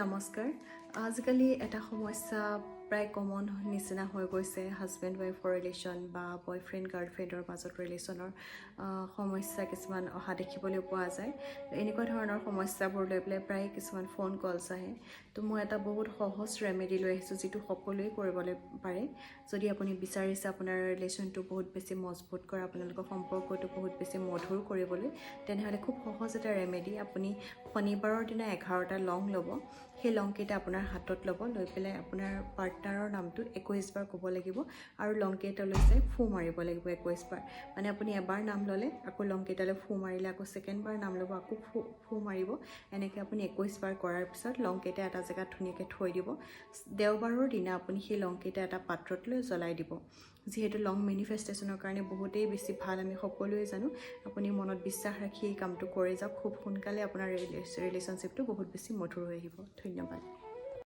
নমস্কাৰ আজিকালি এটা সমস্যা প্ৰায় কমন নিচিনা হৈ গৈছে হাজবেণ্ড ৱাইফৰ ৰিলেশ্যন বা বয়ফ্ৰেণ্ড গাৰ্লফ্ৰেণ্ডৰ মাজত ৰিলেশ্যনৰ সমস্যা কিছুমান অহা দেখিবলৈ পোৱা যায় এনেকুৱা ধৰণৰ সমস্যাবোৰ লৈ পেলাই প্ৰায় কিছুমান ফোন কলছ আহে তো মই এটা বহুত সহজ ৰেমেডি লৈ আহিছোঁ যিটো সকলোৱে কৰিবলৈ পাৰে যদি আপুনি বিচাৰিছে আপোনাৰ ৰিলেশ্যনটো বহুত বেছি মজবুত কৰা আপোনালোকৰ সম্পৰ্কটো বহুত বেছি মধুৰ কৰিবলৈ তেনেহ'লে খুব সহজ এটা ৰেমেডি আপুনি শনিবাৰৰ দিনা 11টা লং ল'ব সেই লংকেইটা আপোনাৰ হাতত ল'ব লৈ পেলাই আপোনাৰ পাৰ্টনাৰৰ নামটো 21 বাৰ ক'ব লাগিব আৰু লংকেইটালৈ চাই ফু মাৰিব লাগিব 21 বাৰ মানে আপুনি এবাৰ নাম ল'লে আকৌ লংকেইটালৈ ফু মাৰিলে আকৌ ছেকেণ্ড বাৰ নাম ল'ব আকৌ ফু মাৰিব এনেকৈ আপুনি 21 বাৰ কৰাৰ পিছত লংকেইটা এটা জেগাত ধুনীয়াকৈ থৈ দিব দেওবাৰৰ দিনা আপুনি সেই লংকেইটা এটা পাত্ৰত লৈ জ্বলাই দিব যিহেতু লং মেনিফেষ্টেশ্যনৰ কাৰণে বহুতেই বেছি ভাল আমি সকলোৱে জানো আপুনি মনত বিশ্বাস ৰাখি এই কামটো কৰি যাওক খুব সোনকালে আপোনাৰ ৰিলেশ্যনশ্বিপটো বহুত বেছি মধুৰ হৈ আহিব ধন্যবাদ